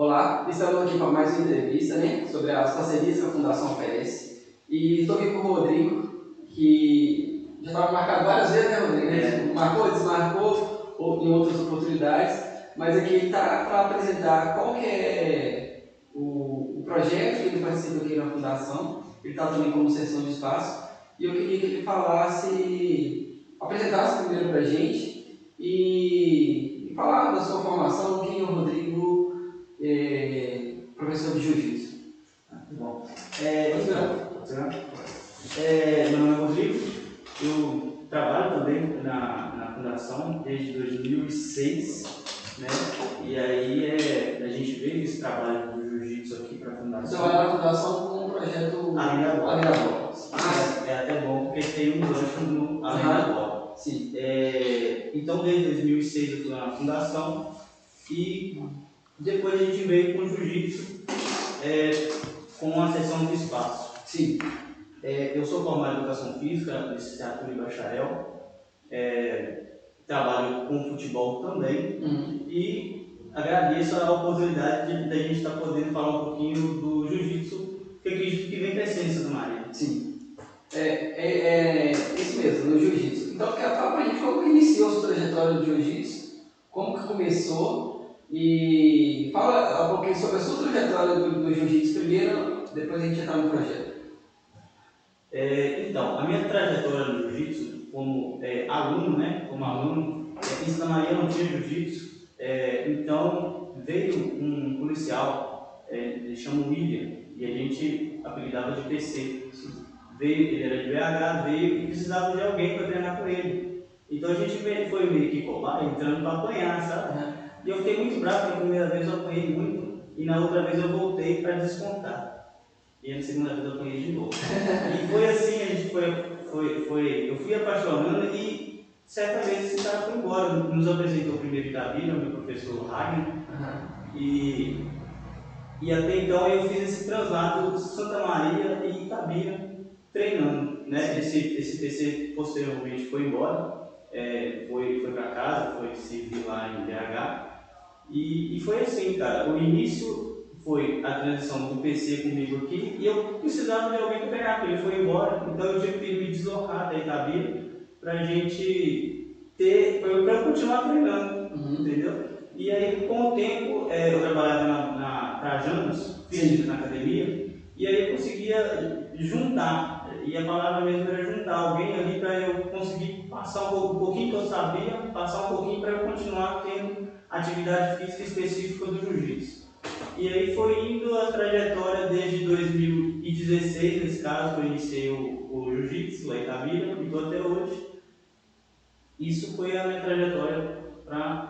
Olá, estamos aqui para mais uma entrevista, né, sobre as parcerias que a Fundação oferece. E estou aqui com o Rodrigo, que já estava marcado várias vezes, né, Rodrigo? Marcou, desmarcou, ou em outras oportunidades, mas aqui ele está para apresentar qual que é o projeto que ele participa aqui na Fundação. Ele está também como sessão de espaço. E eu queria que ele apresentasse primeiro para a gente e falar da sua formação, quem é o Rodrigo, professor de Jiu-Jitsu. Bom, meu nome é Rodrigo, eu trabalho também na Fundação desde 2006, né? E aí a gente veio esse trabalho do Jiu-Jitsu aqui para a Fundação. Você trabalha na Fundação com um projeto Além da Bola. Ah, é até bom porque tem um gancho no Além da Bola. Sim. Então desde 2006 eu estou na Fundação e depois a gente veio com o Jiu-Jitsu com a sessão de espaço. Sim. Eu sou formado em Educação Física, licenciatura e bacharel, trabalho com futebol também e agradeço a oportunidade de a gente estar podendo falar um pouquinho do Jiu-Jitsu, que acredito que vem com a essência do Maria. Sim. Isso mesmo, no Jiu-Jitsu. Então, fala pra gente como que iniciou a sua trajetória no Jiu-Jitsu, como que começou e fala um pouquinho sobre a sua trajetória do Jiu-Jitsu primeiro, depois a gente entrar no projeto. Então, a minha trajetória no Jiu-Jitsu como aluno, né? Como aluno, em Santa Maria não tinha Jiu-Jitsu, então veio um policial, ele chama William, e a gente apelidava de PC. Ele era de BH, veio e precisava de alguém para treinar com ele. Então a gente foi meio que colar, entrando para apanhar, sabe? E eu fiquei muito bravo, porque a primeira vez eu apanhei muito, e na outra vez eu voltei para descontar. E na segunda vez eu apanhei de novo. E foi assim, a gente eu fui apaixonando e certa vez esse cara foi embora. Nos apresentou o primeiro Itabira, meu professor Ragnar. E até então eu fiz esse translado de Santa Maria e Itabira treinando, né? Esse PC posteriormente foi embora, foi para casa, foi servir lá em BH. E foi assim, cara, o início foi a transição do PC comigo aqui e eu precisava de alguém para treinar, porque ele foi embora, então eu tive que me deslocar da Itabira para gente para eu continuar treinando, entendeu? E aí com o tempo eu trabalhava na Trajanos, física na academia, e aí eu conseguia juntar, e a palavra mesmo era juntar alguém ali para eu conseguir passar um pouquinho que eu sabia, passar um pouquinho para eu continuar tendo atividade física específica do Jiu-Jitsu. E aí foi indo a trajetória desde 2016, nesse caso, que eu iniciei o Jiu-Jitsu, lá em Itabira, e estou até hoje. Isso foi a minha trajetória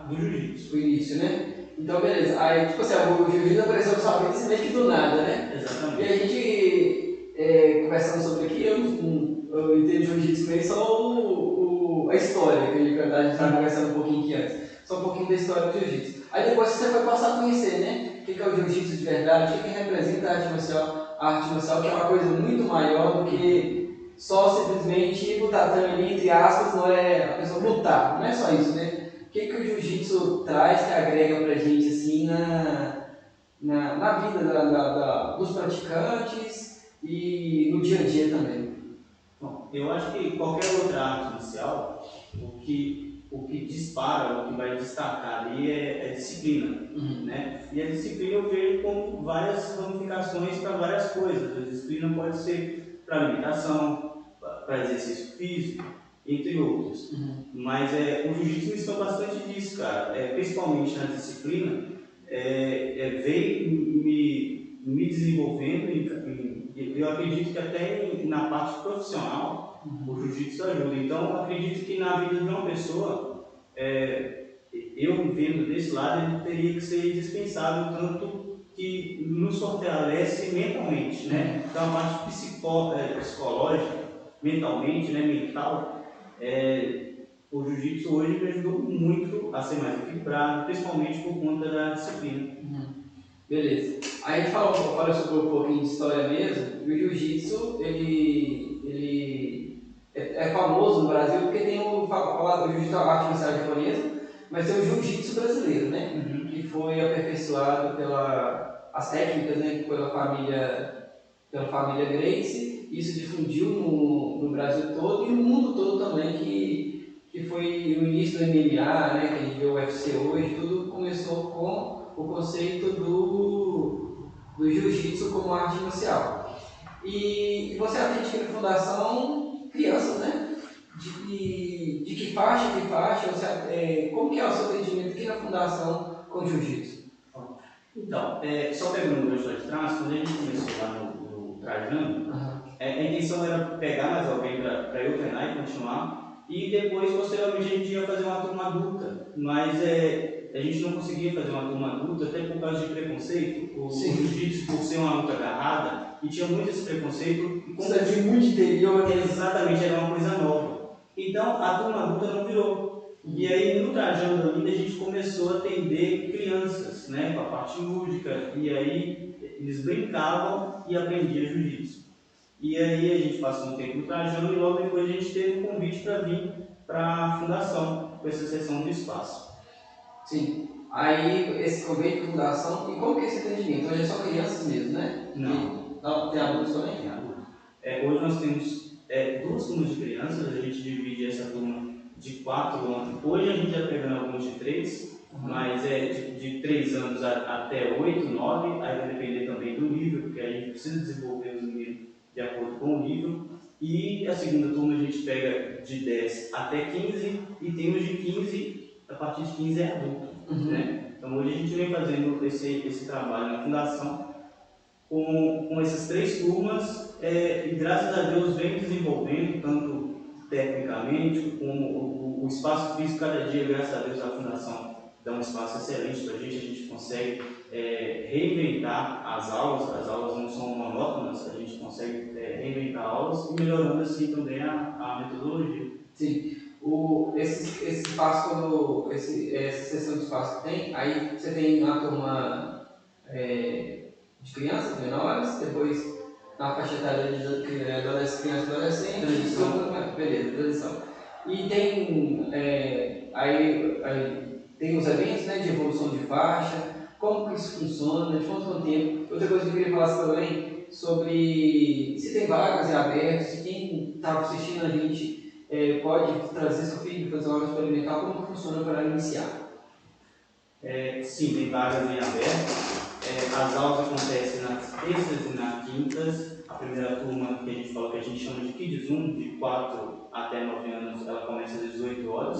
do Jiu-Jitsu. O início, né? Então, beleza. Aí, tipo assim, o Jiu-Jitsu apareceu na sua vida meio que do nada, né? Exatamente. E a gente, conversando sobre aqui, eu entendo Jiu-Jitsu meio só a história, que a gente estava conversando um pouquinho aqui antes. Só um pouquinho da história do Jiu-Jitsu. Aí depois você foi passar a conhecer, né? O que é o Jiu-Jitsu de verdade, o que representa a arte marcial, que é uma coisa muito maior do que só simplesmente ir pro tatame, entre aspas, não é a pessoa lutar, não é só isso, né? O que o Jiu-Jitsu traz, que agrega pra gente, assim, na vida dos praticantes e no dia a dia também? Bom, eu acho que qualquer outra arte marcial, o que dispara, o que vai destacar ali é disciplina, né? E a disciplina eu vejo como várias ramificações para várias coisas. A disciplina pode ser para alimentação, para exercício físico, entre outros. Mas o Jiu-Jitsu me ensinou bastante disso, cara. Principalmente na disciplina, veio me desenvolvendo e eu acredito que até na parte profissional o Jiu-Jitsu ajuda. Então, eu acredito que na vida de uma pessoa, eu vendo desse lado, ele teria que ser dispensável, tanto que nos fortalece mentalmente, né? Então, a parte psicológica, mentalmente, né, mental, o Jiu-Jitsu hoje me ajudou muito a ser mais equilibrado, principalmente por conta da disciplina. Beleza. Aí a gente fala sobre um pouquinho de história mesmo. E o Jiu-Jitsu, ele é famoso no Brasil porque tem o Jiu-Jitsu é uma arte marcial japonesa, mas tem o Jiu-Jitsu brasileiro, né? Que foi aperfeiçoado as técnicas, né, pela família Gracie. Isso difundiu no Brasil todo e no mundo todo também, que foi o início do MMA, né, que a gente vê o UFC hoje. Tudo começou com o conceito do jiu-jitsu como arte marcial. E você atende aqui na Fundação crianças, né? De que faixa, como que é o seu atendimento aqui na Fundação com jiu-jitsu? Então, só pegando o gancho lá de trás, quando a gente começou lá no Trajano, a intenção era pegar mais alguém para eu treinar e continuar, e depois, posteriormente, a gente ia fazer uma turma adulta, mas a gente não conseguia fazer uma turma adulta, até por causa de preconceito. O jiu-jitsu, por ser uma luta agarrada, e tinha muito esse preconceito. E como de muito interior, exatamente, era uma coisa nova. Então, a turma adulta não virou. E aí, no Trajano ainda, a gente começou a atender crianças, né, com a parte lúdica, e aí eles brincavam e aprendiam jiu-jitsu. E aí a gente passou um tempo no Trajano e logo depois a gente teve um convite para vir para a Fundação, com essa sessão do espaço. Sim. Aí, esse convite para a Fundação, e como que é esse atendimento? Hoje é só crianças mesmo, né? Não. Tem adultos também? Tem adultos. Hoje nós temos 2 turmas de crianças, a gente divide essa turma de 4 anos. Hoje a gente já pegando alguns de 3, mas de 3 anos até 8, 9, aí vai depender também do nível, porque a gente precisa desenvolver os meninos de acordo com o nível. E a segunda turma a gente pega de 10 até 15 e temos de 15, a partir de 15 é adulto. Né? Então hoje a gente vem fazendo esse trabalho na Fundação com essas 3 turmas e graças a Deus vem desenvolvendo tanto tecnicamente como o espaço físico. Cada dia, graças a Deus, a Fundação dá um espaço excelente para a gente consegue reinventar as aulas não são monótonas, a gente consegue reinventar aulas e melhorando assim também a metodologia. Sim. Esse espaço, essa sessão de espaço que tem, aí você tem uma turma de crianças menores, depois na faixa etária de crianças e adolescentes, transição. E tem, aí tem os eventos, né, de evolução de faixa, como que isso funciona, de quanto tempo. Outra coisa que eu queria falar também sobre se tem vagas em aberto, se quem está assistindo a gente pode trazer seu filho, fazer uma aula experimental, como que funciona para iniciar? Sim, tem vagas em aberto. As aulas acontecem nas terças e nas quintas. A primeira turma que a gente falou, que a gente chama de Kids 1, de 4 até 9 anos, ela começa às 18 horas.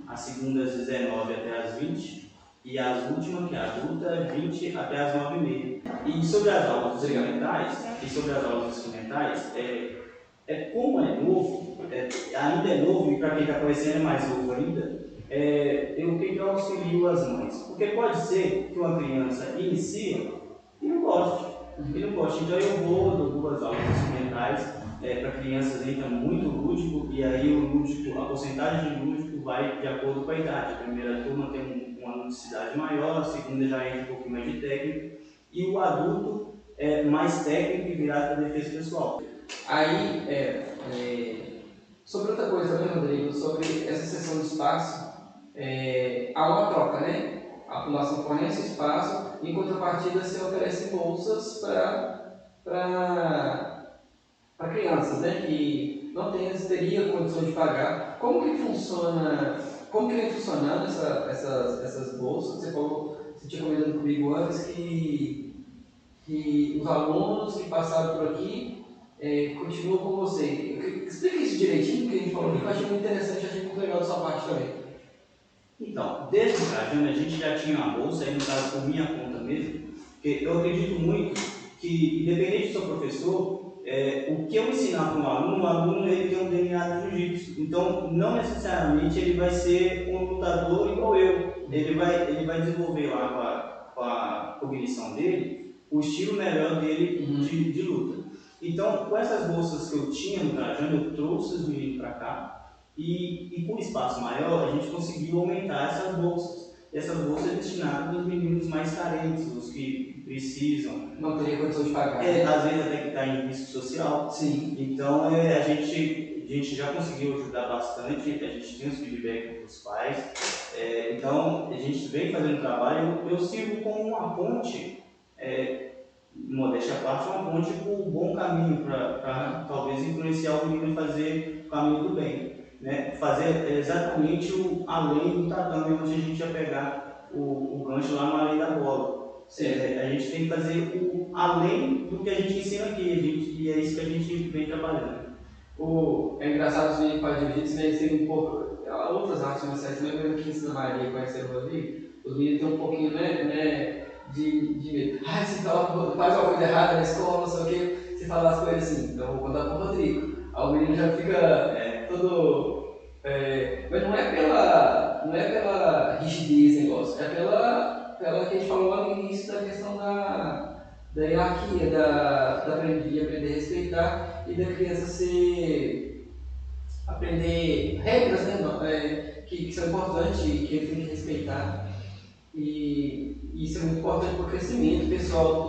A segunda às 19 até às 20. E as últimas, que é a adulta, 20 até às 9h30. E sobre as aulas experimentais, como é novo, ainda é novo, e para quem está conhecendo é mais novo ainda, o que eu auxilio as mães? Porque pode ser que uma criança inicie e não goste. Então eu dou 2 aulas experimentais para crianças ainda muito lúdico, e aí a porcentagem de lúdico vai de acordo com a idade. A primeira turma tem uma ludicidade maior, a segunda já entra um pouquinho mais de técnica, e o adulto é mais técnico e virado para a defesa pessoal. Aí, sobre outra coisa também, Rodrigo, sobre essa sessão de espaço, há uma troca, né? A Fundação fornece espaço, em contrapartida você oferece bolsas para crianças, né? Que não teria condição de pagar. Como que vem funcionando essas bolsas? Você tinha comentado comigo antes que os alunos que passaram por aqui continuam com você. Explica isso direitinho, que a gente falou que eu achei muito interessante, achei muito legal da sua parte também. Então, desde o Trajano a gente já tinha uma bolsa, aí no caso por minha conta mesmo, porque eu acredito muito que, independente do seu professor, o que eu ensinar para o aluno ele tem um DNA de jiu-jitsu. Então, não necessariamente ele vai ser um lutador igual eu. Ele vai desenvolver lá com a cognição dele o estilo melhor dele de luta. Então, com essas bolsas que eu tinha no Trajano, eu trouxe os meninos para cá. E com espaço maior, a gente conseguiu aumentar essas bolsas. Essas bolsas destinadas aos meninos mais carentes, os que precisam. Não teria condição de pagar. Às vezes até que está em risco social. Sim. Então a gente gente já conseguiu ajudar bastante, a gente tem os feedbacks dos pais, então a gente vem fazendo trabalho, eu sirvo como uma ponte, modéstia à parte, uma ponte para o bom caminho, para talvez influenciar o menino a fazer o caminho do bem, né? Fazer exatamente o além do tatame, onde a gente ia pegar o gancho lá no além da bola. A gente tem que fazer o além do que a gente ensina aqui, e é isso que a gente vem trabalhando. É engraçado os meninos fazem jiu-jitsu, né? Eles têm um pouco. Outras artes marciais, mesmo que ensina Maria conhecer o Rodrigo, os meninos têm um pouquinho, né, de medo. Ai, você faz uma coisa errada na escola, não sei o quê, você fala as coisas assim, então eu vou contar pro Rodrigo. Aí o menino já fica todo. Mas não é pela rigidez do negócio, é pela que a gente falou lá no início da questão da hierarquia, da aprender a respeitar e da criança aprender regras, né, que são importantes e que ele tem que respeitar. E isso é muito importante para o crescimento pessoal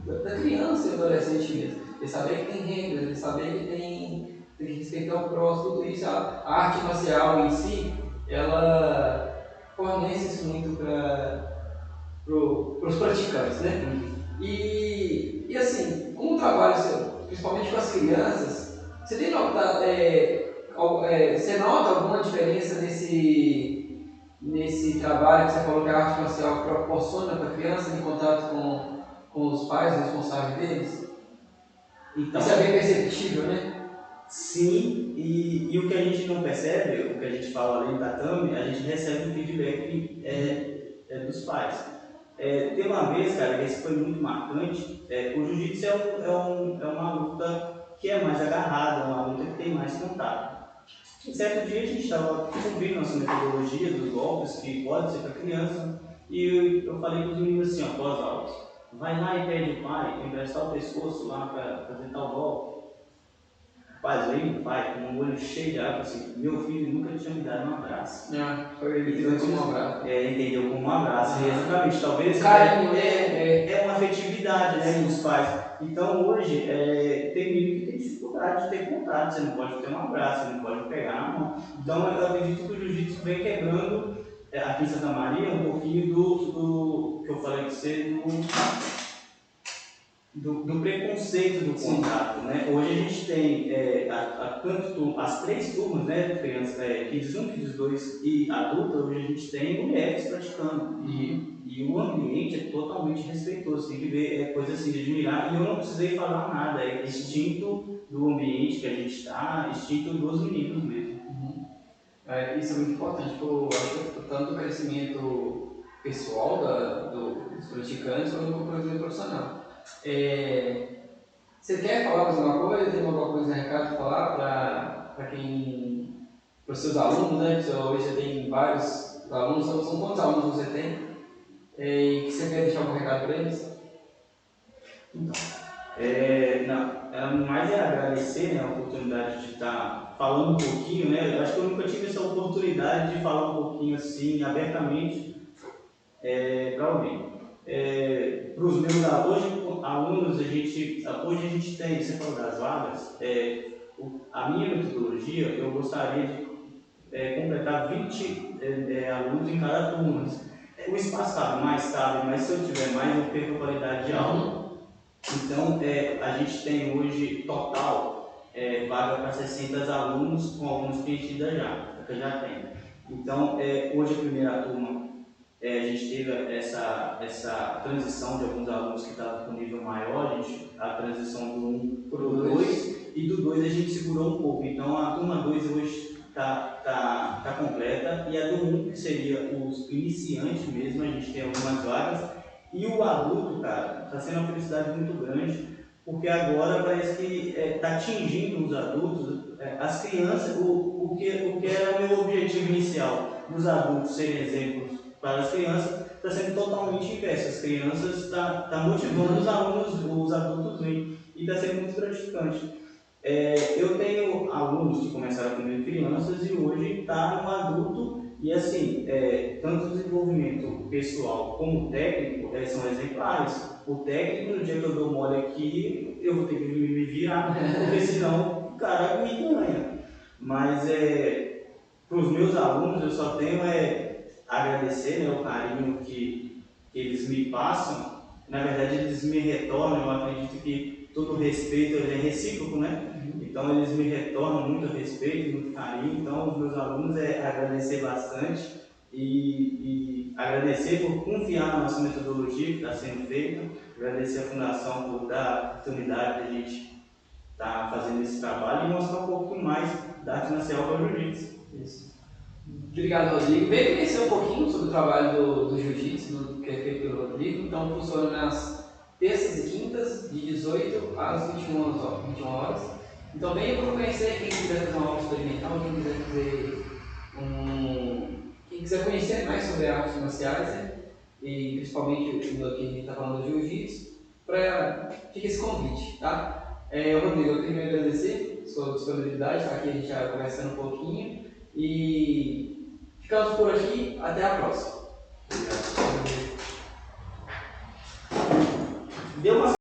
da criança e do adolescente mesmo. Ele saber que tem regras, ele saber que tem que respeitar o próximo, tudo isso. A arte marcial em si, ela fornece isso muito para os praticantes, né? E assim, com o trabalho seu, principalmente com as crianças, você tem notado, você nota alguma diferença nesse trabalho que você falou que a arte marcial proporciona para a criança em contato com os pais responsáveis deles? Então, isso é bem perceptível, né? Sim, e o que a gente não percebe, o que a gente fala além do tatame, a gente recebe um feedback dos pais. Tem uma vez, cara, que esse foi muito marcante, o jiu-jitsu é uma luta que é mais agarrada, é uma luta que tem mais contato. Um certo dia a gente estava cumprindo nossa metodologia dos golpes, que pode ser para criança, e eu falei para os meninos assim, após aulas, vai lá e pede o pai para emprestar o pescoço lá para fazer tal golpe. Rapaz, veio o pai com um olho cheio de água, assim, meu filho nunca tinha me dado um abraço. Foi ele como um abraço. Entendeu? Como um abraço, exatamente. Talvez carinho, é uma afetividade, né, dos pais. Então hoje tem menino que tem dificuldade de ter contato, você não pode ter um abraço, você não pode pegar na mão. Então eu acredito que o jiu-jitsu vem quebrando aqui em Santa Maria um pouquinho do que eu falei que você, do preconceito do contato, né? Hoje a gente tem as 3 turmas, né? Crianças, Kids 1, Kids 2 e adulta, hoje a gente tem mulheres praticando. E o ambiente é totalmente respeitoso, tem que ver, coisa assim de admirar. E eu não precisei falar nada, é instinto do ambiente que a gente está, instinto dos meninos mesmo. Isso é muito importante, acho que tanto o crescimento pessoal dos praticantes quanto o crescimento profissional. Você quer falar mais alguma coisa? Tem alguma coisa, recado para falar para os seus alunos, né? Hoje você tem vários alunos, são quantos alunos você tem? E que você quer deixar algum recado para eles? Não, mais é agradecer, né, a oportunidade de estar falando um pouquinho, né? Eu acho que eu nunca tive essa oportunidade de falar um pouquinho assim, abertamente, para alguém. Para os meus alunos, hoje a gente tem, você falou das vagas, a minha metodologia, eu gostaria de completar 20 alunos em cada turma. O espaço cabe, mas se eu tiver mais, eu perco a qualidade de aula. Então, a gente tem hoje total vaga para 60 alunos, com alguns preenchidas que eu já tenho. Então, hoje a primeira turma, a gente teve essa transição de alguns alunos que estavam com nível maior, a transição do 1 para o 2, e do 2 a gente segurou um pouco. Então, a turma 2 hoje está completa, e a do 1, que seria os iniciantes mesmo, a gente tem algumas vagas. E o adulto, cara, está sendo uma felicidade muito grande, porque agora parece que está atingindo os adultos, as crianças, o que era o meu objetivo inicial, dos adultos serem exemplos para as crianças, está sendo totalmente inverso. As crianças estão motivando os alunos, os adultos bem, e está sendo muito gratificante. Eu tenho alunos que começaram comigo crianças e hoje está no adulto. E assim, tanto o desenvolvimento pessoal como técnico são exemplares. O técnico, no dia que eu dou mole aqui, eu vou ter que me virar, porque senão o cara me ganha. Mas para os meus alunos eu só tenho agradecer, né, o carinho que eles me passam. Na verdade eles me retornam. Eu acredito que todo respeito ele é recíproco, né? Então eles me retornam muito respeito, muito carinho. Então os meus alunos agradecer bastante e agradecer por confiar na nossa metodologia que está sendo feita, agradecer a Fundação por dar a oportunidade de a gente estar fazendo esse trabalho e mostrar um pouquinho mais da arte marcial para o jiu-jitsu. Isso. Obrigado, Rodrigo. Vem conhecer um pouquinho sobre o trabalho do jiu-jitsu, que é feito pelo Rodrigo. Então, funciona nas terças e quintas, de 18 às 21 horas. Então, venha para conhecer. Quem quiser fazer uma aula experimental, quem quiser conhecer mais sobre artes marciais, né? E principalmente o que a gente está falando do jiu-jitsu, fica esse convite, tá? Rodrigo, eu queria agradecer a sua disponibilidade, tá aqui a gente já conversando um pouquinho. E ficamos por aqui, até a próxima. Deu uma